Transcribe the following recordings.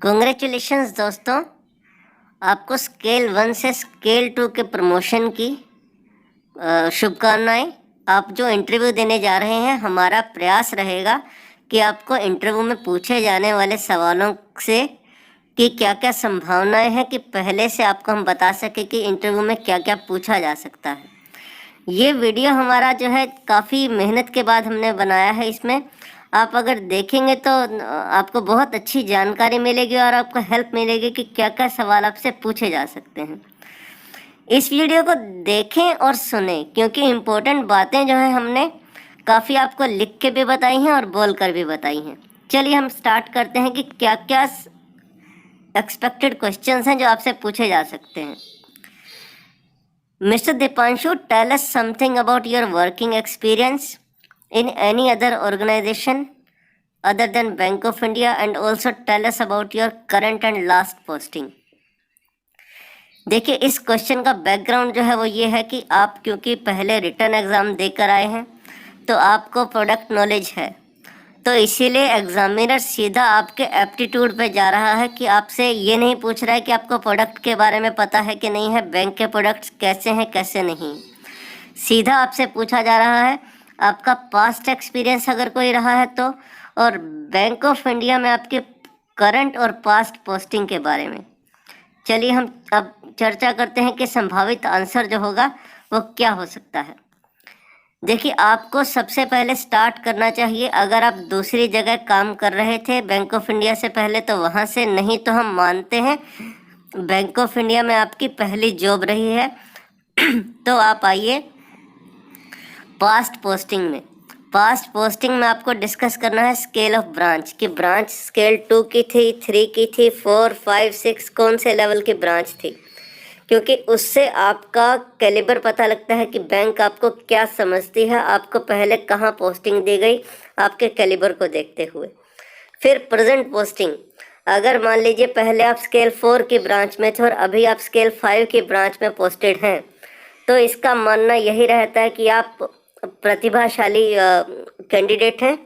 Congratulations दोस्तों, आपको scale 1 से स्केल 2 के प्रमोशन की शुभकामनाएं। आप जो इंटरव्यू देने जा रहे हैं, हमारा प्रयास रहेगा कि आपको इंटरव्यू में पूछे जाने वाले सवालों से कि क्या क्या संभावनाएं हैं कि पहले से आपको हम बता सके कि इंटरव्यू में क्या क्या पूछा जा सकता है। ये वीडियो हमारा जो है काफ़ी मेहनत के बाद हमने बनाया है। इसमें आप अगर देखेंगे तो आपको बहुत अच्छी जानकारी मिलेगी और आपको हेल्प मिलेगी कि क्या क्या सवाल आपसे पूछे जा सकते हैं। इस वीडियो को देखें और सुने, क्योंकि इम्पोर्टेंट बातें जो है हमने काफ़ी आपको लिख के भी बताई हैं और बोल कर भी बताई हैं। चलिए हम स्टार्ट करते हैं कि क्या क्या एक्सपेक्टेड क्वेश्चंस हैं जो आपसे पूछे जा सकते हैं। Mr. Dipanshu, tell us something about your working experience in any other organization other than Bank of India, and also tell us about your current and last posting. देखिए, इस क्वेश्चन का बैकग्राउंड जो है वो ये है कि आप क्योंकि पहले रिटन एग्ज़ाम देकर आए हैं तो आपको प्रोडक्ट नॉलेज है, तो इसीलिए एग्जामिनर सीधा आपके एप्टीट्यूड पे जा रहा है कि आपसे ये नहीं पूछ रहा है कि आपको प्रोडक्ट के बारे में पता है कि नहीं है, बैंक के प्रोडक्ट्स कैसे हैं कैसे नहीं। सीधा आपसे पूछा जा रहा है आपका पास्ट एक्सपीरियंस अगर कोई रहा है तो, और बैंक ऑफ इंडिया में आपके करंट और पास्ट पोस्टिंग के बारे में। चलिए हम अब चर्चा करते हैं कि संभावित आंसर जो होगा वो क्या हो सकता है। देखिए, आपको सबसे पहले स्टार्ट करना चाहिए, अगर आप दूसरी जगह काम कर रहे थे बैंक ऑफ इंडिया से पहले तो वहाँ से, नहीं तो हम मानते हैं बैंक ऑफ इंडिया में आपकी पहली जॉब रही है तो आप आइए पास्ट पोस्टिंग में। पास्ट पोस्टिंग में आपको डिस्कस करना है स्केल ऑफ ब्रांच कि ब्रांच स्केल 2 की थी, 3 की थी, 4, 5, 6 कौन से लेवल की ब्रांच थी, क्योंकि उससे आपका कैलिबर पता लगता है कि बैंक आपको क्या समझती है, आपको पहले कहाँ पोस्टिंग दी गई आपके कैलिबर को देखते हुए। फिर प्रेजेंट पोस्टिंग, अगर मान लीजिए पहले आप स्केल 4 की ब्रांच में थे और अभी आप स्केल 5 की ब्रांच में पोस्टेड हैं, तो इसका मानना यही रहता है कि आप प्रतिभाशाली कैंडिडेट हैं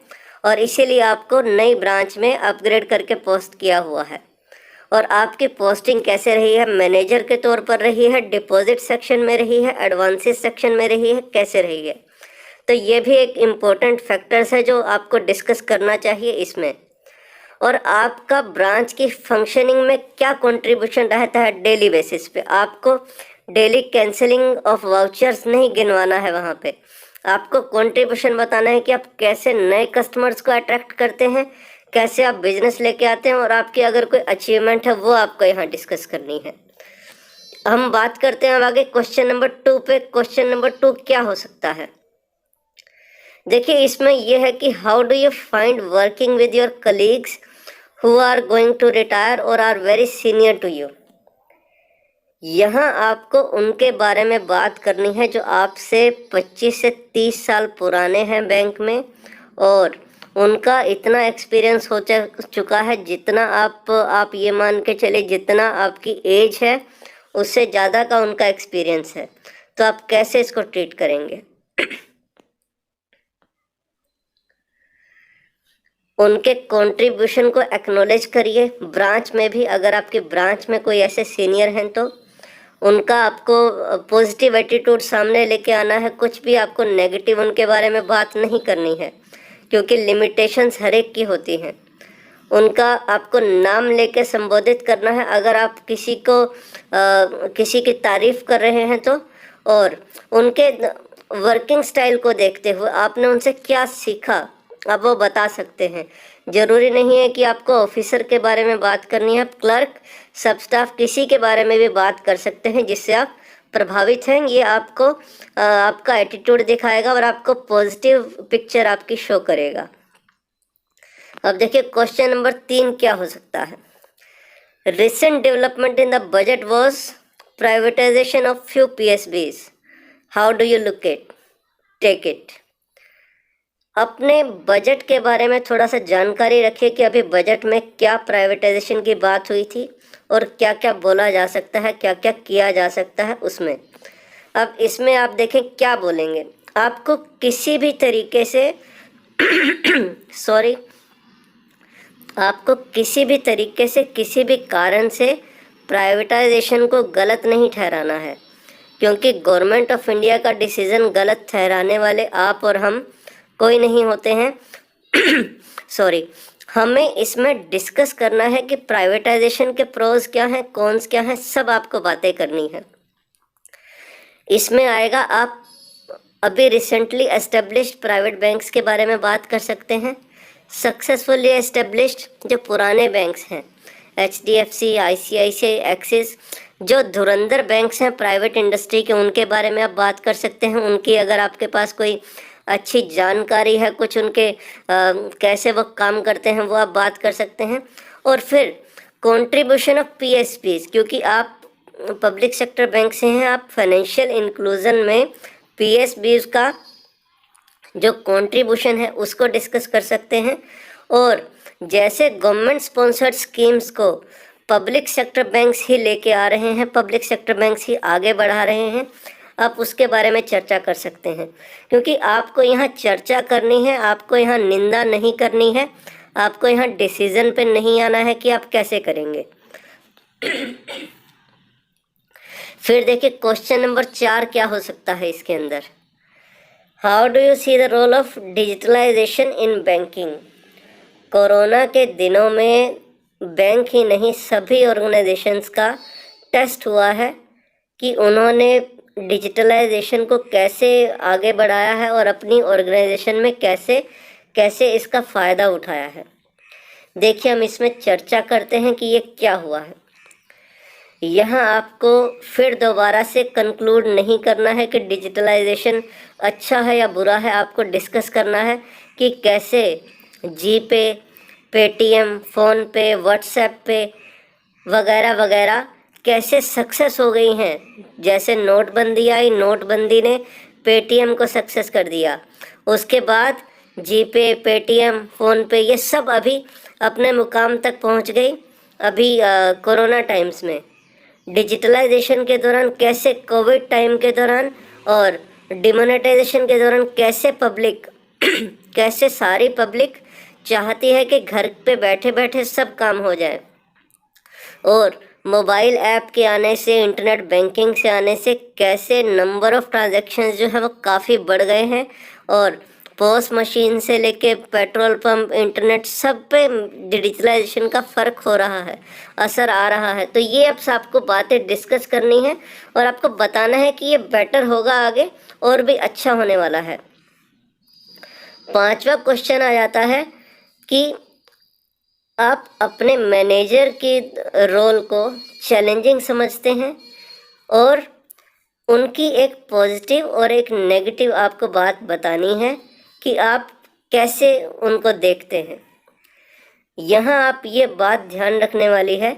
और इसीलिए आपको नई ब्रांच में अपग्रेड करके पोस्ट किया हुआ है। और आपकी पोस्टिंग कैसे रही है, मैनेजर के तौर पर रही है, डिपॉजिट सेक्शन में रही है, एडवांसेस सेक्शन में रही है, कैसे रही है, तो ये भी एक इम्पोर्टेंट फैक्टर्स है जो आपको डिस्कस करना चाहिए इसमें। और आपका ब्रांच की फंक्शनिंग में क्या कंट्रीब्यूशन रहता है डेली बेसिस पे। आपको डेली कैंसिलिंग ऑफ वाउचर्स नहीं गिनवाना है, वहाँ पे आपको कंट्रीब्यूशन बताना है कि आप कैसे नए कस्टमर्स को अट्रैक्ट करते हैं, कैसे आप बिजनेस लेके आते हैं, और आपकी अगर कोई अचीवमेंट है वो आपको यहाँ डिस्कस करनी है। हम बात करते हैं अब आगे क्वेश्चन नंबर 2 पे। क्वेश्चन नंबर 2 क्या हो सकता है? देखिए, इसमें यह है कि how do you find working with your colleagues who are going to retire और are very senior to you. यहाँ आपको उनके बारे में बात करनी है जो आपसे 25 से 30 साल पुराने हैं बैंक में, और उनका इतना एक्सपीरियंस हो चुका है जितना आप ये मान के चले जितना आपकी एज है उससे ज़्यादा का उनका एक्सपीरियंस है, तो आप कैसे इसको ट्रीट करेंगे। उनके कंट्रीब्यूशन को एक्नॉलेज करिए। ब्रांच में भी अगर आपकी ब्रांच में कोई ऐसे सीनियर हैं तो उनका आपको पॉजिटिव एटीट्यूड सामने लेके आना है। कुछ भी आपको नेगेटिव उनके बारे में बात नहीं करनी है, क्योंकि लिमिटेशंस हर एक की होती हैं। उनका आपको नाम लेके संबोधित करना है अगर आप किसी की तारीफ कर रहे हैं तो, और उनके वर्किंग स्टाइल को देखते हुए आपने उनसे क्या सीखा आप वो बता सकते हैं। ज़रूरी नहीं है कि आपको ऑफिसर के बारे में बात करनी है, आप क्लर्क, सब स्टाफ किसी के बारे में भी बात कर सकते हैं जिससे आप प्रभावित हैं। ये आपको आपका एटीट्यूड दिखाएगा और आपको पॉजिटिव पिक्चर आपकी शो करेगा। अब देखिए क्वेश्चन नंबर 3 क्या हो सकता है। Recent development in the budget was privatisation of few PSBs, how do you look it take it. अपने बजट के बारे में थोड़ा सा जानकारी रखिए कि अभी बजट में क्या प्राइवेटाइजेशन की बात हुई थी और क्या क्या बोला जा सकता है, क्या क्या किया जा सकता है उसमें। अब इसमें आप देखें क्या बोलेंगे। आपको किसी भी तरीके से आपको किसी भी तरीके से, किसी भी कारण से प्राइवेटाइजेशन को गलत नहीं ठहराना है, क्योंकि गवर्नमेंट ऑफ इंडिया का डिसीज़न गलत ठहराने वाले आप और हम कोई नहीं होते हैं। सॉरी, हमें इसमें डिस्कस करना है कि प्राइवेटाइजेशन के प्रोज क्या हैं, कॉन्स क्या हैं, सब आपको बातें करनी है। इसमें आएगा, आप अभी रिसेंटली एस्टेब्लिश्ड प्राइवेट बैंक्स के बारे में बात कर सकते हैं, सक्सेसफुली एस्टेब्लिश्ड जो पुराने बैंक्स हैं, HDFC, ICICI, एक्सिस, जो धुरंधर बैंक्स हैं प्राइवेट इंडस्ट्री के, उनके बारे में आप बात कर सकते हैं। उनकी अगर आपके पास कोई अच्छी जानकारी है, कुछ उनके कैसे वो काम करते हैं, वो आप बात कर सकते हैं। और फिर कंट्रीब्यूशन ऑफ PSBs, क्योंकि आप पब्लिक सेक्टर बैंक से हैं, आप फाइनेंशियल इंक्लूजन में PSBs का जो कंट्रीब्यूशन है उसको डिस्कस कर सकते हैं। और जैसे गवर्नमेंट स्पॉन्सर्ड स्कीम्स को पब्लिक सेक्टर बैंक्स ही लेके आ रहे हैं, पब्लिक सेक्टर बैंक्स ही आगे बढ़ा रहे हैं, आप उसके बारे में चर्चा कर सकते हैं। क्योंकि आपको यहाँ चर्चा करनी है, आपको यहाँ निंदा नहीं करनी है, आपको यहाँ डिसीजन पे नहीं आना है कि आप कैसे करेंगे। फिर देखिए क्वेश्चन नंबर 4 क्या हो सकता है इसके अंदर, how do you see the role of digitalisation in banking. Corona के दिनों में बैंक ही नहीं, सभी ऑर्गेनाइजेशंस का टेस्ट हुआ है कि उन्होंने डिजिटलाइजेशन को कैसे आगे बढ़ाया है और अपनी ऑर्गेनाइजेशन में कैसे कैसे इसका फ़ायदा उठाया है। देखिए हम इसमें चर्चा करते हैं कि ये क्या हुआ है। यहाँ आपको फिर दोबारा से कंक्लूड नहीं करना है कि डिजिटलाइजेशन अच्छा है या बुरा है, आपको डिस्कस करना है कि कैसे जीपे, पेटीएम, फ़ोनपे, व्हाट्सएप पे वगैरह वगैरह कैसे सक्सेस हो गई हैं। जैसे नोटबंदी आई, नोटबंदी ने पेटीएम को सक्सेस कर दिया, उसके बाद जीपे, पेटीएम, फ़ोनपे ये सब अभी अपने मुकाम तक पहुंच गई। अभी कोरोना टाइम्स में डिजिटलाइजेशन के दौरान कैसे, कोविड टाइम के दौरान और डिमोनेटाइजेशन के दौरान कैसे पब्लिक कैसे सारी पब्लिक चाहती है कि घर पे बैठे बैठे सब काम हो जाए। और मोबाइल ऐप के आने से, इंटरनेट बैंकिंग से आने से कैसे नंबर ऑफ़ ट्रांजैक्शंस जो है वो काफ़ी बढ़ गए हैं। और पॉस मशीन से लेके पेट्रोल पंप, इंटरनेट, सब पे डिजिटलाइजेशन का फ़र्क हो रहा है, असर आ रहा है। तो ये अब आपको बातें डिस्कस करनी है और आपको बताना है कि ये बेटर होगा आगे और भी अच्छा होने वाला है। 5वां क्वेश्चन आ जाता है कि आप अपने मैनेजर की रोल को चैलेंजिंग समझते हैं और उनकी एक पॉजिटिव और एक नेगेटिव आपको बात बतानी है कि आप कैसे उनको देखते हैं। यहाँ आप ये बात ध्यान रखने वाली है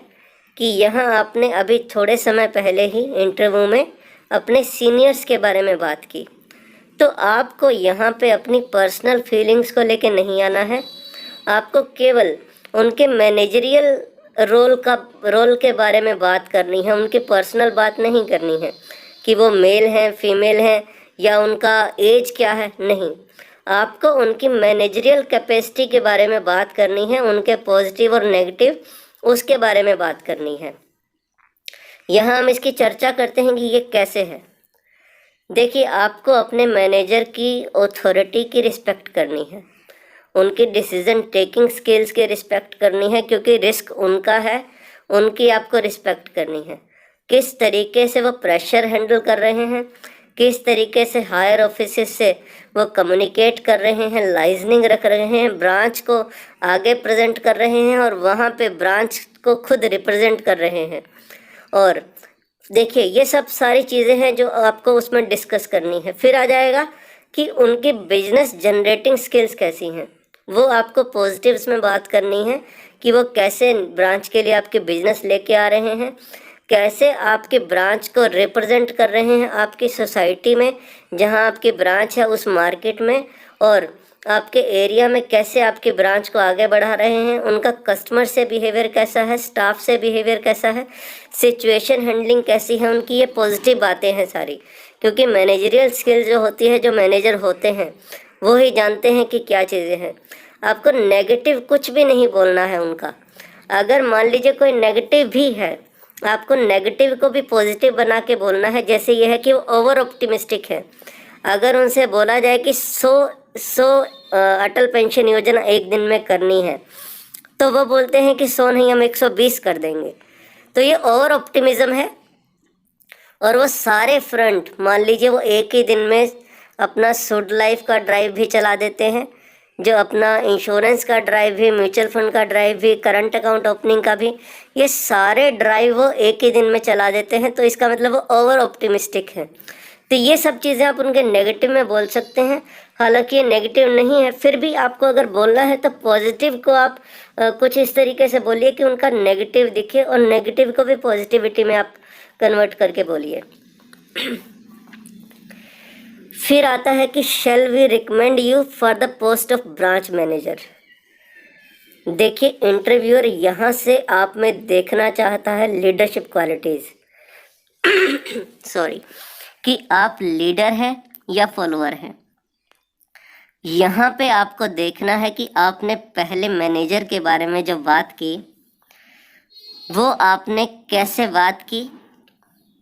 कि यहाँ आपने अभी थोड़े समय पहले ही इंटरव्यू में अपने सीनियर्स के बारे में बात की, तो आपको यहाँ पे अपनी पर्सनल फीलिंग्स को लेके नहीं आना है। आपको केवल उनके मैनेजरियल रोल के बारे में बात करनी है, उनकी पर्सनल बात नहीं करनी है कि वो मेल हैं, फीमेल हैं या उनका एज क्या है, नहीं। आपको उनकी मैनेजरियल कैपेसिटी के बारे में बात करनी है, उनके पॉजिटिव और नेगेटिव उसके बारे में बात करनी है। यहाँ हम इसकी चर्चा करते हैं कि ये कैसे है। देखिए आपको अपने मैनेजर की ऑथोरिटी की रिस्पेक्ट करनी है, उनकी डिसीजन टेकिंग स्किल्स की रिस्पेक्ट करनी है, क्योंकि रिस्क उनका है, उनकी आपको रिस्पेक्ट करनी है। किस तरीके से वो प्रेशर हैंडल कर रहे हैं, किस तरीके से हायर ऑफिसेस से वो कम्युनिकेट कर रहे हैं, लाइजनिंग रख रहे हैं, ब्रांच को आगे प्रेजेंट कर रहे हैं और वहाँ पे ब्रांच को खुद रिप्रेजेंट कर रहे हैं। और देखिए ये सब सारी चीज़ें हैं जो आपको उसमें डिस्कस करनी है। फिर आ जाएगा कि उनकी बिजनेस जनरेटिंग स्किल्स कैसी हैं, वो आपको पॉजिटिव्स में बात करनी है कि वो कैसे ब्रांच के लिए आपके बिजनेस लेके आ रहे हैं, कैसे आपके ब्रांच को रिप्रेजेंट कर रहे हैं आपकी सोसाइटी में, जहां आपकी ब्रांच है उस मार्केट में, और आपके एरिया में कैसे आपकी ब्रांच को आगे बढ़ा रहे हैं, उनका कस्टमर से बिहेवियर कैसा है, स्टाफ से बिहेवियर कैसा है, सिचुएशन हैंडलिंग कैसी है उनकी। ये पॉजिटिव बातें हैं सारी, क्योंकि मैनेजरियल स्किल जो होती है, जो मैनेजर होते हैं वो ही जानते हैं कि क्या चीज़ें हैं। आपको नेगेटिव कुछ भी नहीं बोलना है उनका। अगर मान लीजिए कोई नेगेटिव भी है, आपको नेगेटिव को भी पॉजिटिव बना के बोलना है। जैसे ये है कि वो ओवर ऑप्टिमिस्टिक है। अगर उनसे बोला जाए कि 100 अटल पेंशन योजना एक दिन में करनी है, तो वो बोलते हैं कि 100 नहीं, हम 120 कर देंगे। तो ये ओवर ऑप्टिमिज्म है। और वो सारे फ्रंट, मान लीजिए वो एक ही दिन में अपना सुड लाइफ का ड्राइव भी चला देते हैं, जो अपना इंश्योरेंस का ड्राइव भी, म्यूचुअल फंड का ड्राइव भी, करंट अकाउंट ओपनिंग का भी, ये सारे ड्राइव वो एक ही दिन में चला देते हैं। तो इसका मतलब वो ओवर ऑप्टिमिस्टिक है। तो ये सब चीज़ें आप उनके नेगेटिव में बोल सकते हैं। हालांकि ये नेगेटिव नहीं है, फिर भी आपको अगर बोलना है तो पॉजिटिव को आप कुछ इस तरीके से बोलिए कि उनका नेगेटिव दिखे, और नेगेटिव को भी पॉजिटिविटी में आप कन्वर्ट करके बोलिए। फिर आता है कि shall we recommend you for the post of branch manager. देखिए, इंटरव्यूअर यहाँ से आप में देखना चाहता है लीडरशिप क्वालिटीज सॉरी, कि आप लीडर हैं या फॉलोअर हैं। यहाँ पे आपको देखना है कि आपने पहले मैनेजर के बारे में जो बात की, वो आपने कैसे बात की,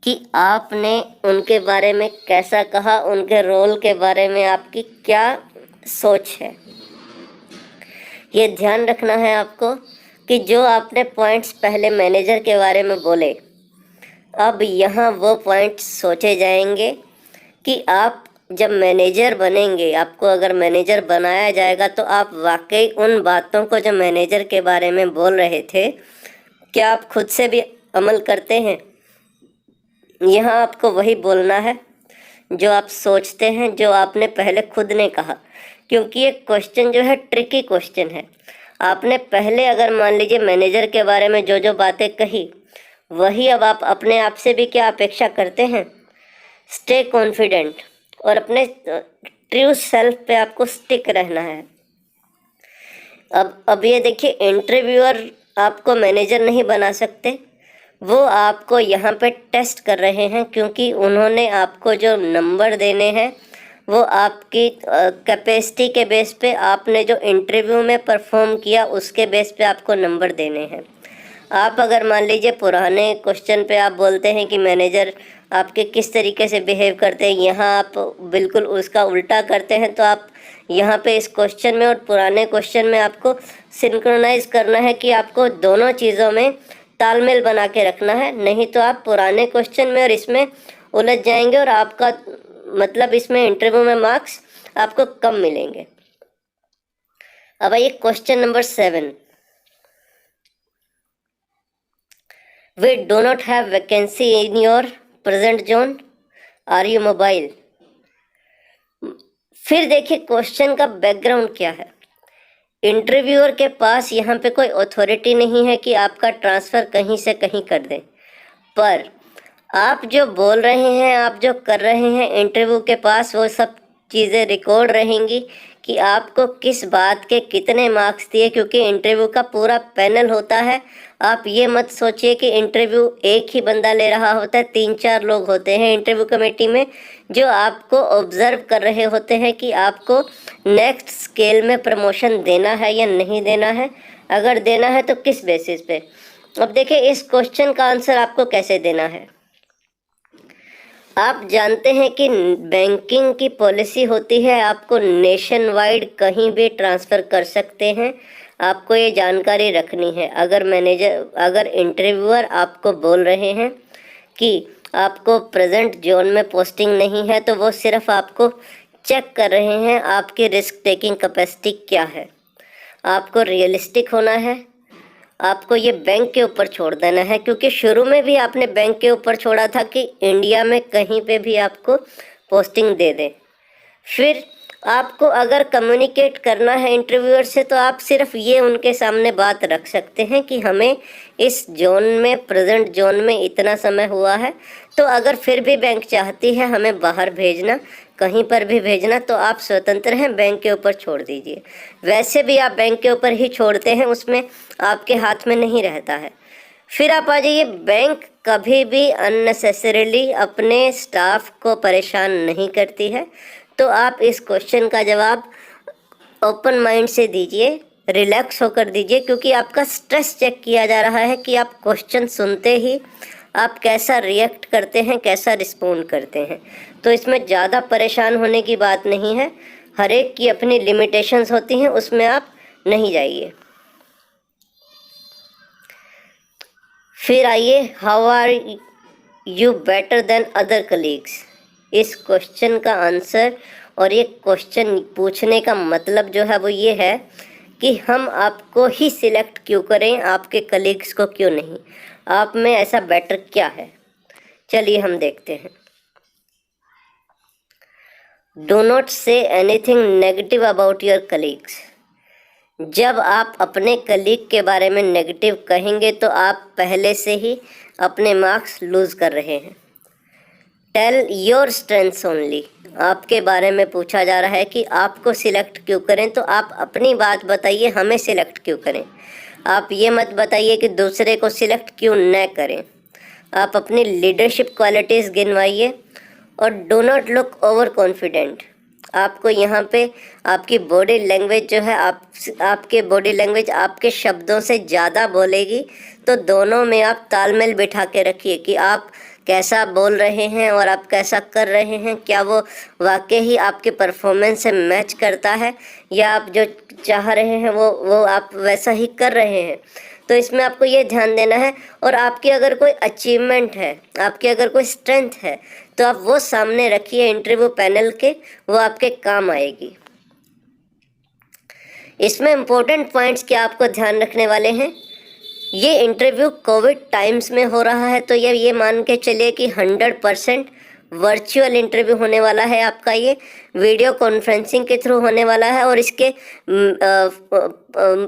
कि आपने उनके बारे में कैसा कहा, उनके रोल के बारे में आपकी क्या सोच है। ये ध्यान रखना है आपको कि जो आपने पॉइंट्स पहले मैनेजर के बारे में बोले, अब यहाँ वो पॉइंट्स सोचे जाएंगे कि आप जब मैनेजर बनेंगे, आपको अगर मैनेजर बनाया जाएगा, तो आप वाकई उन बातों को जो मैनेजर के बारे में बोल रहे थे, क्या आप खुद से भी अमल करते हैं। यहाँ आपको वही बोलना है जो आप सोचते हैं, जो आपने पहले खुद ने कहा। क्योंकि ये क्वेश्चन जो है ट्रिकी क्वेश्चन है। आपने पहले अगर मान लीजिए मैनेजर के बारे में जो जो बातें कही, वही अब आप अपने आप से भी क्या अपेक्षा करते हैं। स्टे कॉन्फिडेंट और अपने ट्रू सेल्फ पे आपको स्टिक रहना है। अब ये देखिए, इंटरव्यूअर आपको मैनेजर नहीं बना सकते, वो आपको यहाँ पे टेस्ट कर रहे हैं, क्योंकि उन्होंने आपको जो नंबर देने हैं वो आपकी कैपेसिटी के बेस पे, आपने जो इंटरव्यू में परफॉर्म किया उसके बेस पे आपको नंबर देने हैं। आप अगर मान लीजिए पुराने क्वेश्चन पे आप बोलते हैं कि मैनेजर आपके किस तरीके से बिहेव करते हैं, यहाँ आप बिल्कुल उसका उल्टा करते हैं, तो आप यहाँ पे इस क्वेश्चन में और पुराने क्वेश्चन में आपको सिंक्रोनाइज करना है कि आपको दोनों चीज़ों में तालमेल बना के रखना है। नहीं तो आप पुराने क्वेश्चन में और इसमें उलझ जाएंगे और आपका मतलब इसमें इंटरव्यू में मार्क्स आपको कम मिलेंगे। अब आइए question number 7। We do not have vacancy in your present zone, are you mobile. फिर देखिए क्वेश्चन का बैकग्राउंड क्या है। इंटरव्यूअर के पास यहाँ पे कोई अथॉरिटी नहीं है कि आपका ट्रांसफ़र कहीं से कहीं कर दें, पर आप जो बोल रहे हैं, आप जो कर रहे हैं, इंटरव्यू के पास वो सब चीज़ें रिकॉर्ड रहेंगी कि आपको किस बात के कितने मार्क्स दिए। क्योंकि इंटरव्यू का पूरा पैनल होता है। आप ये मत सोचिए कि इंटरव्यू एक ही बंदा ले रहा होता है, 3-4 लोग होते हैं इंटरव्यू कमेटी में, जो आपको ऑब्जर्व कर रहे होते हैं कि आपको नेक्स्ट स्केल में प्रमोशन देना है या नहीं देना है। अगर देना है तो किस बेसिस पे। अब देखिए, इस क्वेश्चन का आंसर आपको कैसे देना है। आप जानते हैं कि बैंकिंग की पॉलिसी होती है, आपको नेशन वाइड कहीं भी ट्रांसफ़र कर सकते हैं। आपको ये जानकारी रखनी है। अगर इंटरव्यूअर आपको बोल रहे हैं कि आपको प्रेजेंट जोन में पोस्टिंग नहीं है, तो वो सिर्फ आपको चेक कर रहे हैं आपकी रिस्क टेकिंग कैपेसिटी क्या है। आपको रियलिस्टिक होना है, आपको ये बैंक के ऊपर छोड़ देना है। क्योंकि शुरू में भी आपने बैंक के ऊपर छोड़ा था कि इंडिया में कहीं पे भी आपको पोस्टिंग दे दें। फिर आपको अगर कम्युनिकेट करना है इंटरव्यूअर से, तो आप सिर्फ ये उनके सामने बात रख सकते हैं कि हमें इस जोन में, प्रेजेंट जोन में इतना समय हुआ है। तो अगर फिर भी बैंक चाहती है हमें बाहर भेजना, कहीं पर भी भेजना, तो आप स्वतंत्र हैं, बैंक के ऊपर छोड़ दीजिए। वैसे भी आप बैंक के ऊपर ही छोड़ते हैं, उसमें आपके हाथ में नहीं रहता है। फिर आप आ जाइए, बैंक कभी भी अननेसेसरीली अपने स्टाफ को परेशान नहीं करती है। तो आप इस क्वेश्चन का जवाब ओपन माइंड से दीजिए, रिलैक्स होकर दीजिए, क्योंकि आपका स्ट्रेस चेक किया जा रहा है कि आप क्वेश्चन सुनते ही आप कैसा रिएक्ट करते हैं, कैसा रिस्पोंड करते हैं। तो इसमें ज़्यादा परेशान होने की बात नहीं है, हर एक की अपनी लिमिटेशंस होती हैं, उसमें आप नहीं जाइए। फिर आइए, how are you better than other colleagues. इस क्वेश्चन का आंसर और ये क्वेश्चन पूछने का मतलब जो है वो ये है कि हम आपको ही सिलेक्ट क्यों करें, आपके कलीग्स को क्यों नहीं, आप में ऐसा बेटर क्या है। चलिए हम देखते हैं। Do not say anything negative about your colleagues. जब आप अपने कलीग के बारे में नेगेटिव कहेंगे तो आप पहले से ही अपने मार्क्स लूज़ कर रहे हैं। Tell your strengths only. आपके बारे में पूछा जा रहा है कि आपको सिलेक्ट क्यों करें, तो आप अपनी बात बताइए, हमें सिलेक्ट क्यों करें। आप ये मत बताइए कि दूसरे को सिलेक्ट क्यों न करें। आप अपनी लीडरशिप क्वालिटीज़ गिनवाइए और do not look over confident. आपको यहाँ पे आपकी बॉडी लैंग्वेज जो है, आपके बॉडी लैंग्वेज आपके शब्दों से ज़्यादा बोलेगी, तो दोनों में आप तालमेल बिठा के रखिए कि आप कैसा बोल रहे हैं और आप कैसा कर रहे हैं, क्या वो वाकई ही आपके परफॉर्मेंस से मैच करता है या आप जो चाह रहे हैं वो आप वैसा ही कर रहे हैं। तो इसमें आपको ये ध्यान देना है। और आपकी अगर कोई अचीवमेंट है, आपकी अगर कोई स्ट्रेंथ है, तो आप वो सामने रखिए इंटरव्यू पैनल के, वो आपके काम आएगी। इसमें इम्पोर्टेंट पॉइंट्स क्या आपको ध्यान रखने वाले हैं। ये इंटरव्यू कोविड टाइम्स में हो रहा है, तो ये मान के चलिए कि 100% वर्चुअल इंटरव्यू होने वाला है आपका। ये वीडियो कॉन्फ्रेंसिंग के थ्रू होने वाला है और इसके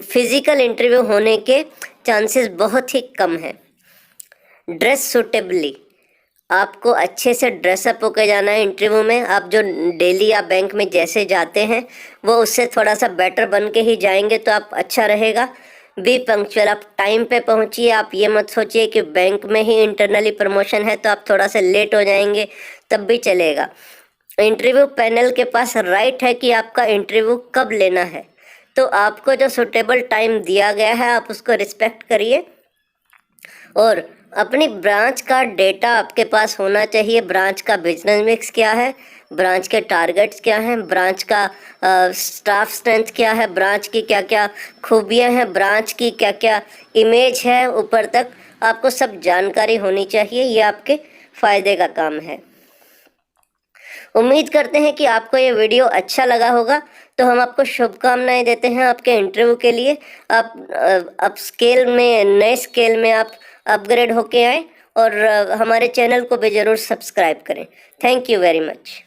फिजिकल इंटरव्यू होने के चांसेस बहुत ही कम है। ड्रेस सूटेबली, आपको अच्छे से ड्रेसअप होकर जाना है इंटरव्यू में। आप जो डेली आप बैंक में जैसे जाते हैं वो उससे थोड़ा सा बेटर बन के ही जाएंगे तो आप अच्छा रहेगा। बी पंक्चुअल, आप टाइम पे पहुंचिए। आप ये मत सोचिए कि बैंक में ही इंटरनली प्रमोशन है तो आप थोड़ा सा लेट हो जाएंगे, तब भी चलेगा। इंटरव्यू पैनल के पास राइट है कि आपका इंटरव्यू कब लेना है, तो आपको जो सूटेबल टाइम दिया गया है आप उसको रिस्पेक्ट करिए। और अपनी ब्रांच का डेटा आपके पास होना चाहिए। ब्रांच का बिजनेस मिक्स क्या है, ब्रांच के टारगेट्स क्या हैं, ब्रांच का स्टाफ स्ट्रेंथ क्या है, ब्रांच की क्या क्या खूबियां हैं, ब्रांच की क्या क्या इमेज है, ऊपर तक आपको सब जानकारी होनी चाहिए। ये आपके फ़ायदे का काम है। उम्मीद करते हैं कि आपको ये वीडियो अच्छा लगा होगा। तो हम आपको शुभकामनाएं देते हैं आपके इंटरव्यू के लिए। आप स्केल में, नए स्केल में आप अपग्रेड होके आए और हमारे चैनल को भी ज़रूर सब्सक्राइब करें। Thank you very much.